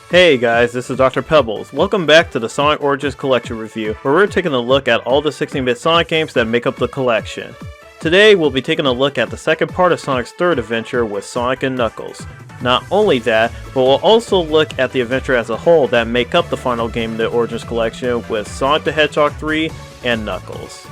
Hey guys, this is DoktorPebbles. Welcome back to the Sonic Origins Collection Review, where we're taking a look at all the 16-bit Sonic games that make up the collection. Today, we'll be taking a look at the second part of Sonic's third adventure with Sonic and Knuckles. Not only that, but we'll also look at the adventure as a whole that make up the final game in the Origins Collection with Sonic the Hedgehog 3 and Knuckles.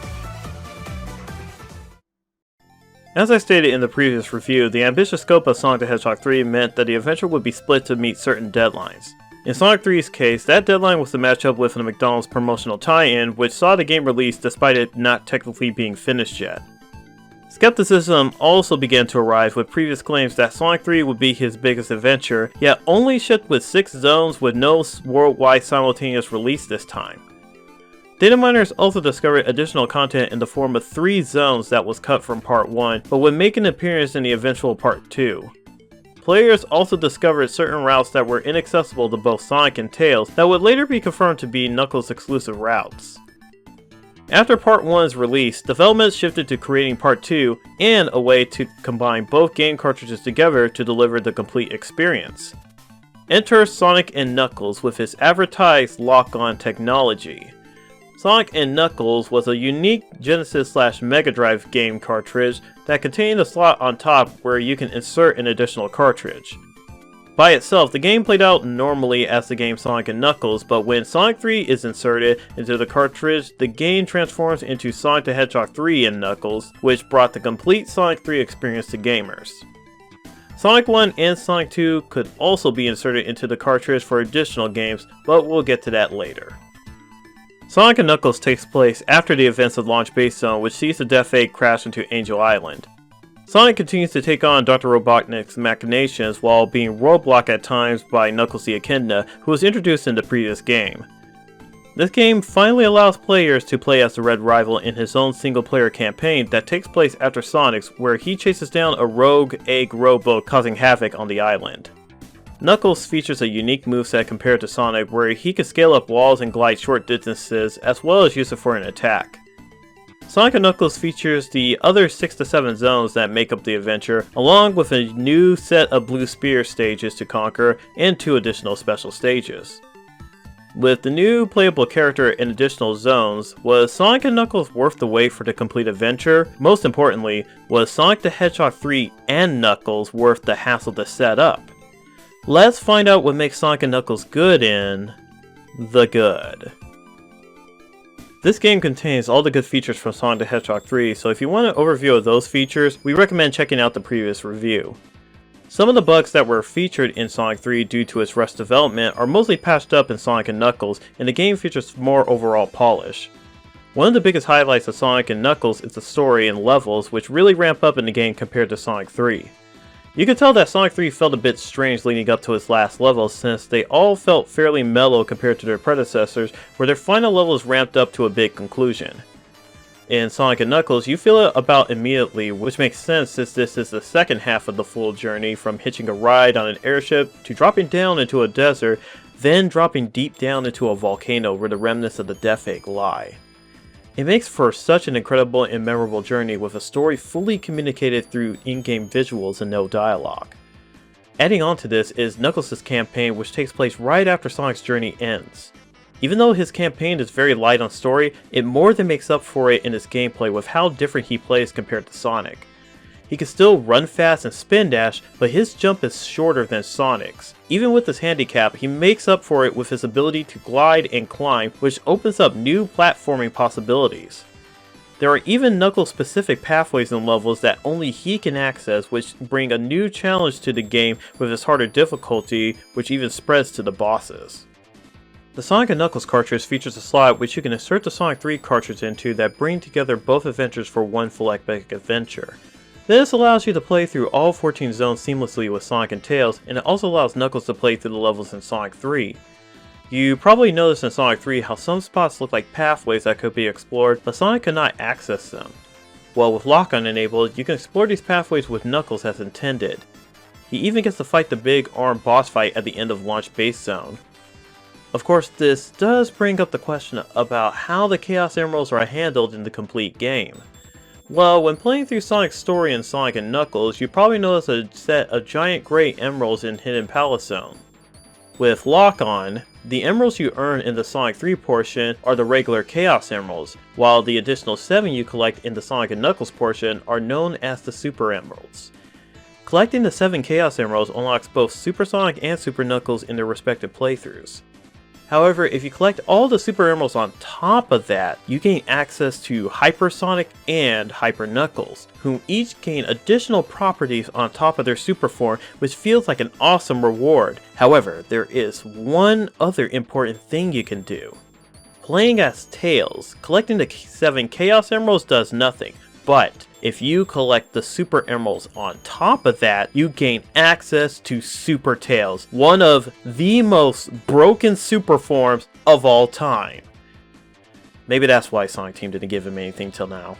As I stated in the previous review, the ambitious scope of Sonic the Hedgehog 3 meant that the adventure would be split to meet certain deadlines. In Sonic 3's case, that deadline was to match up with the McDonald's promotional tie-in, which saw the game released despite it not technically being finished yet. Skepticism also began to arise with previous claims that Sonic 3 would be his biggest adventure, yet only shipped with 6 zones with no worldwide simultaneous release this time. Data miners also discovered additional content in the form of 3 zones that was cut from Part 1, but would make an appearance in the eventual Part 2. Players also discovered certain routes that were inaccessible to both Sonic and Tails that would later be confirmed to be Knuckles exclusive routes. After Part 1's release, development shifted to creating Part 2 and a way to combine both game cartridges together to deliver the complete experience. Enter Sonic and Knuckles with his advertised lock-on technology. Sonic and Knuckles was a unique Genesis/Mega Drive game cartridge that contained a slot on top where you can insert an additional cartridge. By itself, the game played out normally as the game Sonic and Knuckles, but when Sonic 3 is inserted into the cartridge, the game transforms into Sonic the Hedgehog 3 and Knuckles, which brought the complete Sonic 3 experience to gamers. Sonic 1 and Sonic 2 could also be inserted into the cartridge for additional games, but we'll get to that later. Sonic and Knuckles takes place after the events of Launch Base Zone, which sees the Death Egg crash into Angel Island. Sonic continues to take on Dr. Robotnik's machinations while being roadblocked at times by Knuckles the Echidna, who was introduced in the previous game. This game finally allows players to play as the Red Rival in his own single-player campaign that takes place after Sonic's, where he chases down a rogue egg rowboat causing havoc on the island. Knuckles features a unique moveset compared to Sonic, where he can scale up walls and glide short distances, as well as use it for an attack. Sonic and Knuckles features the other 6 to 7 zones that make up the adventure, along with a new set of Blue Spear stages to conquer, and 2 additional special stages. With the new playable character and additional zones, was Sonic and Knuckles worth the wait for the complete adventure? Most importantly, was Sonic the Hedgehog 3 and Knuckles worth the hassle to set up? Let's find out what makes Sonic and Knuckles good in The Good. This game contains all the good features from Sonic the Hedgehog 3, so if you want an overview of those features, we recommend checking out the previous review. Some of the bugs that were featured in Sonic 3 due to its rushed development are mostly patched up in Sonic and Knuckles, and the game features more overall polish. One of the biggest highlights of Sonic and Knuckles is the story and levels, which really ramp up in the game compared to Sonic 3. You can tell that Sonic 3 felt a bit strange leading up to its last levels, since they all felt fairly mellow compared to their predecessors, where their final levels ramped up to a big conclusion. In Sonic and Knuckles, you feel it about immediately, which makes sense since this is the second half of the full journey, from hitching a ride on an airship to dropping down into a desert, then dropping deep down into a volcano where the remnants of the Death Egg lie. It makes for such an incredible and memorable journey with a story fully communicated through in-game visuals and no dialogue. Adding on to this is Knuckles' campaign, which takes place right after Sonic's journey ends. Even though his campaign is very light on story, it more than makes up for it in his gameplay with how different he plays compared to Sonic. He can still run fast and spin dash, but his jump is shorter than Sonic's. Even with his handicap, he makes up for it with his ability to glide and climb, which opens up new platforming possibilities. There are even Knuckles-specific pathways and levels that only he can access, which bring a new challenge to the game with its harder difficulty, which even spreads to the bosses. The Sonic & Knuckles cartridge features a slot which you can insert the Sonic 3 cartridge into that bring together both adventures for one full epic adventure. This allows you to play through all 14 zones seamlessly with Sonic and Tails, and it also allows Knuckles to play through the levels in Sonic 3. You probably noticed in Sonic 3 how some spots look like pathways that could be explored, but Sonic could not access them. Well, with lock-on enabled, you can explore these pathways with Knuckles as intended. He even gets to fight the big armed boss fight at the end of Launch Base Zone. Of course, this does bring up the question about how the Chaos Emeralds are handled in the complete game. Well, when playing through Sonic's story in Sonic and Knuckles, you probably notice a set of giant gray emeralds in Hidden Palace Zone. With Lock On, the emeralds you earn in the Sonic 3 portion are the regular Chaos Emeralds, while the additional 7 you collect in the Sonic & Knuckles portion are known as the Super Emeralds. Collecting the 7 Chaos Emeralds unlocks both Super Sonic and Super Knuckles in their respective playthroughs. However, if you collect all the Super Emeralds on top of that, you gain access to Hyper Sonic and Hyper Knuckles, whom each gain additional properties on top of their super form, which feels like an awesome reward. However, there is one other important thing you can do. Playing as Tails, collecting the 7 Chaos Emeralds does nothing, but if you collect the Super Emeralds on top of that, you gain access to Super Tails, one of the most broken super forms of all time. Maybe that's why Sonic Team didn't give him anything till now.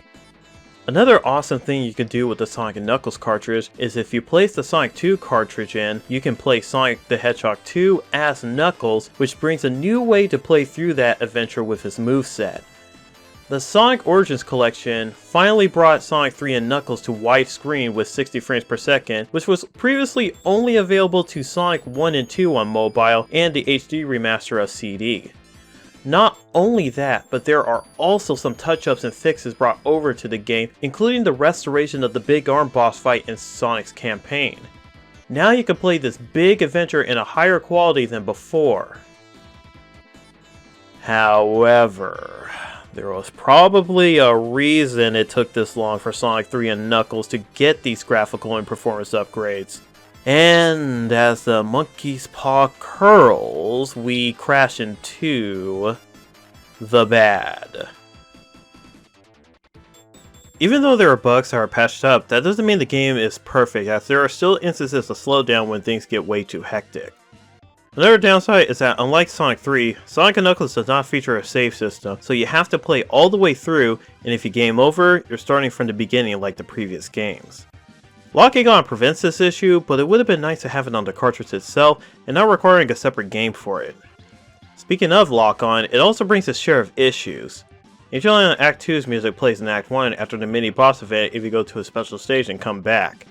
Another awesome thing you can do with the Sonic & Knuckles cartridge is if you place the Sonic 2 cartridge in, you can play Sonic the Hedgehog 2 as Knuckles, which brings a new way to play through that adventure with his moveset. The Sonic Origins collection finally brought Sonic 3 and Knuckles to widescreen with 60 frames per second, which was previously only available to Sonic 1 and 2 on mobile and the HD remaster of CD. Not only that, but there are also some touch-ups and fixes brought over to the game, including the restoration of the Big Arm boss fight in Sonic's campaign. Now you can play this big adventure in a higher quality than before. However, there was probably a reason it took this long for Sonic 3 and Knuckles to get these graphical and performance upgrades. And as the monkey's paw curls, we crash into the bad. Even though there are bugs that are patched up, that doesn't mean the game is perfect, as there are still instances of slowdown when things get way too hectic. Another downside is that unlike Sonic 3, Sonic & Knuckles does not feature a save system, so you have to play all the way through, and if you game over, you're starting from the beginning like the previous games. Locking on prevents this issue, but it would have been nice to have it on the cartridge itself, and not requiring a separate game for it. Speaking of Lock On, it also brings its share of issues. Angel Island Act 2's music plays in Act 1 after the mini-boss event if you go to a special stage and come back.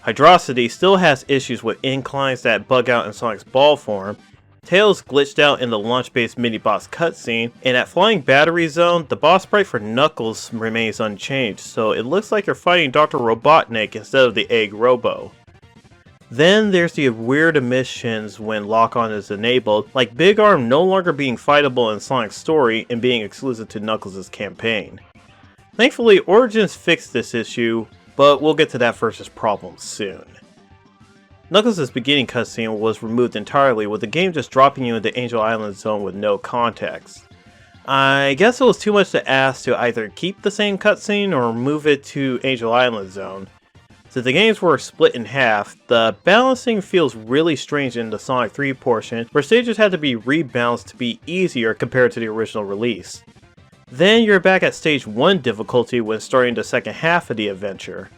Hydrocity still has issues with inclines that bug out in Sonic's ball form, Tails glitched out in the launch-based mini-boss cutscene, and at Flying Battery Zone, the boss sprite for Knuckles remains unchanged, so it looks like you're fighting Dr. Robotnik instead of the Egg Robo. Then there's the weird omissions when Lock-On is enabled, like Big Arm no longer being fightable in Sonic's story and being exclusive to Knuckles' campaign. Thankfully, Origins fixed this issue, but we'll get to that versus problem soon. Knuckles' beginning cutscene was removed entirely, with the game just dropping you into Angel Island Zone with no context. I guess it was too much to ask to either keep the same cutscene or move it to Angel Island Zone. Since the games were split in half, the balancing feels really strange in the Sonic 3 portion, where stages had to be rebalanced to be easier compared to the original release. Then you're back at stage 1 difficulty when starting the second half of the adventure.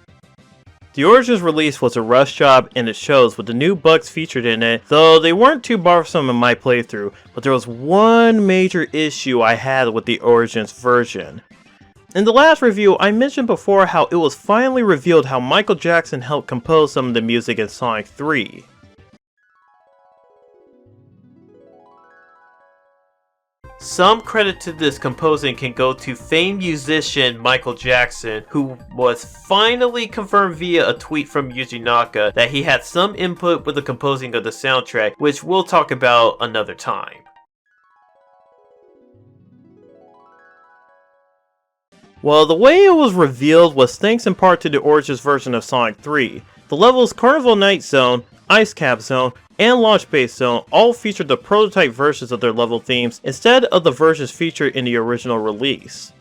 The Origins release was a rush job, and it shows with the new bugs featured in it, though they weren't too bothersome in my playthrough, but there was one major issue I had with the Origins version. In the last review, I mentioned before how it was finally revealed how Michael Jackson helped compose some of the music in Sonic 3. Some credit to this composing can go to famed musician Michael Jackson, who was finally confirmed via a tweet from Yuji Naka that he had some input with the composing of the soundtrack, which we'll talk about another time. Well, the way it was revealed was thanks in part to the Origins version of Sonic 3. The levels Carnival Night Zone, Ice Cap Zone, and Launch Base Zone all featured the prototype versions of their level themes instead of the versions featured in the original release.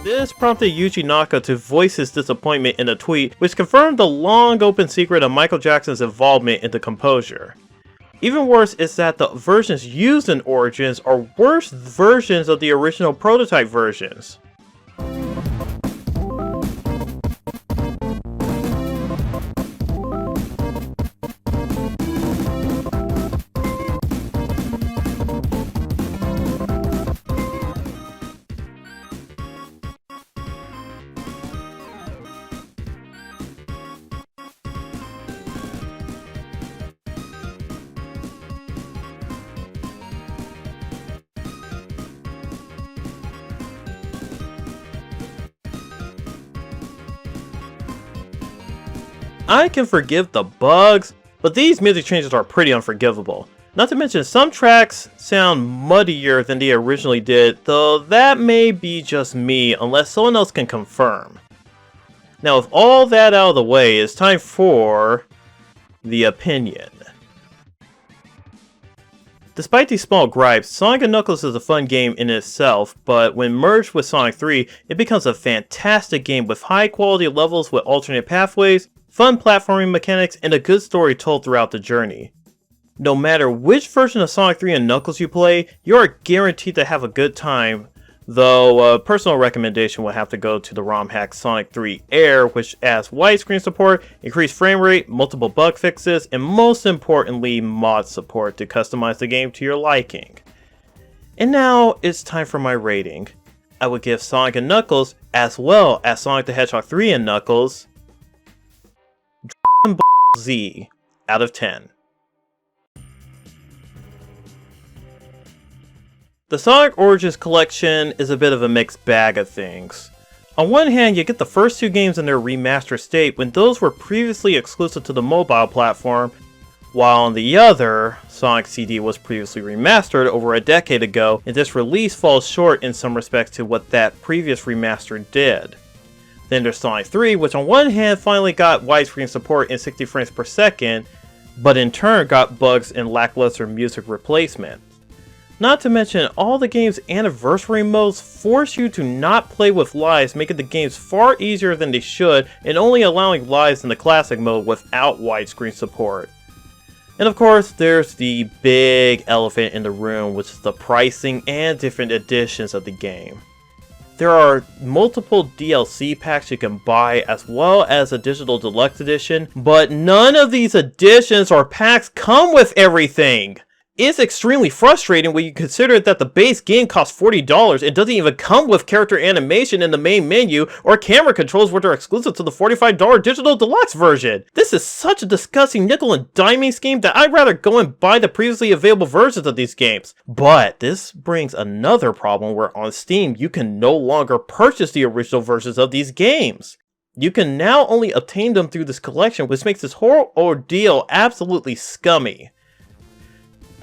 This prompted Yuji Naka to voice his disappointment in a tweet, which confirmed the long open secret of Michael Jackson's involvement in the composure. Even worse is that the versions used in Origins are worse versions of the original prototype versions. I can forgive the bugs, but these music changes are pretty unforgivable. Not to mention, some tracks sound muddier than they originally did, though that may be just me unless someone else can confirm. Now with all that out of the way, it's time for the opinion. Despite these small gripes, Sonic & Knuckles is a fun game in itself, but when merged with Sonic 3, it becomes a fantastic game with high quality levels with alternate pathways, fun platforming mechanics, and a good story told throughout the journey. No matter which version of Sonic 3 and Knuckles you play, you are guaranteed to have a good time, though a personal recommendation would have to go to the ROM hack Sonic 3 Air, which adds widescreen support, increased frame rate, multiple bug fixes, and most importantly, mod support to customize the game to your liking. And now it's time for my rating. I would give Sonic & Knuckles, as well as Sonic the Hedgehog 3 and Knuckles, Z out of 10. The Sonic Origins collection is a bit of a mixed bag of things. On one hand, you get the first two games in their remastered state when those were previously exclusive to the mobile platform, while on the other, Sonic CD was previously remastered over a decade ago, and this release falls short in some respects to what that previous remaster did. Then there's Sonic 3, which on one hand finally got widescreen support in 60 frames per second, but in turn got bugs and lackluster music replacement. Not to mention, all the game's anniversary modes force you to not play with lives, making the games far easier than they should, and only allowing lives in the classic mode without widescreen support. And of course, there's the big elephant in the room, which is the pricing and different editions of the game. There are multiple DLC packs you can buy, as well as a digital deluxe edition, but none of these editions or packs come with everything! It's extremely frustrating when you consider that the base game costs $40 and doesn't even come with character animation in the main menu or camera controls, which are exclusive to the $45 digital deluxe version. This is such a disgusting nickel and diming scheme that I'd rather go and buy the previously available versions of these games. But this brings another problem where on Steam you can no longer purchase the original versions of these games. You can now only obtain them through this collection, which makes this whole ordeal absolutely scummy.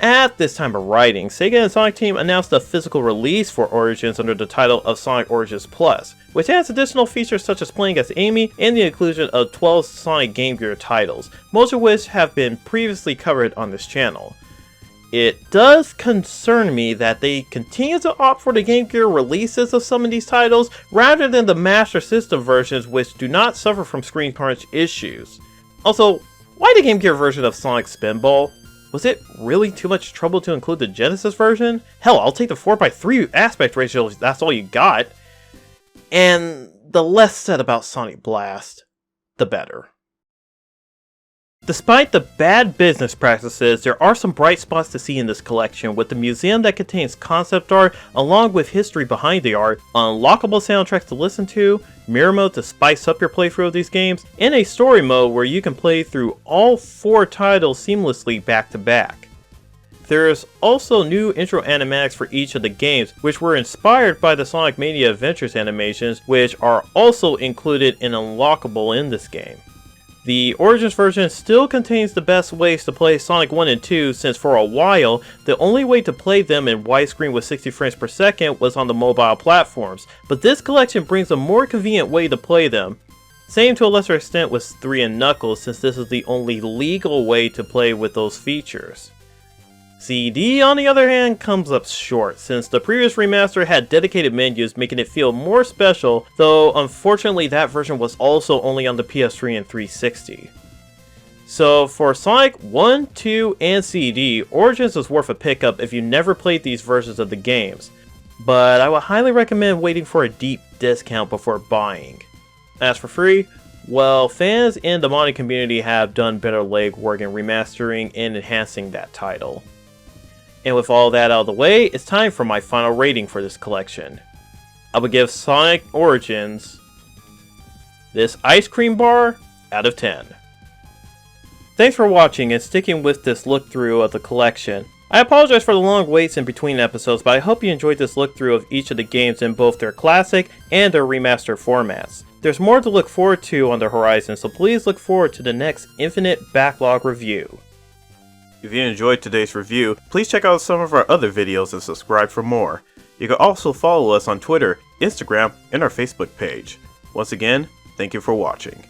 At this time of writing, Sega and Sonic Team announced a physical release for Origins under the title of Sonic Origins Plus, which adds additional features such as playing as Amy and the inclusion of 12 Sonic Game Gear titles, most of which have been previously covered on this channel. It does concern me that they continue to opt for the Game Gear releases of some of these titles rather than the Master System versions, which do not suffer from screen crunch issues. Also, why the Game Gear version of Sonic Spinball? Was it really too much trouble to include the Genesis version? Hell, I'll take the 4:3 aspect ratio if that's all you got. And the less said about Sonic Blast, the better. Despite the bad business practices, there are some bright spots to see in this collection, with the museum that contains concept art along with history behind the art, unlockable soundtracks to listen to, mirror mode to spice up your playthrough of these games, and a story mode where you can play through all 4 titles seamlessly back to back. There's also new intro animatics for each of the games, which were inspired by the Sonic Mania Adventures animations, which are also included and unlockable in this game. The Origins version still contains the best ways to play Sonic 1 and 2, since for a while, the only way to play them in widescreen with 60 frames per second was on the mobile platforms, but this collection brings a more convenient way to play them. Same to a lesser extent with 3 and Knuckles, since this is the only legal way to play with those features. CD, on the other hand, comes up short, since the previous remaster had dedicated menus making it feel more special, though unfortunately that version was also only on the PS3 and 360. So for Sonic 1, 2, and CD, Origins is worth a pickup if you never played these versions of the games, but I would highly recommend waiting for a deep discount before buying. As for free, well, fans in the modding community have done better legwork in remastering and enhancing that title. And with all that out of the way, it's time for my final rating for this collection. I would give Sonic Origins this ice cream bar out of 10. Thanks for watching and sticking with this look through of the collection. I apologize for the long waits in between episodes, but I hope you enjoyed this look through of each of the games in both their classic and their remaster formats. There's more to look forward to on the horizon, so please look forward to the next Infinite Backlog review. If you enjoyed today's review, please check out some of our other videos and subscribe for more. You can also follow us on Twitter, Instagram, and our Facebook page. Once again, thank you for watching.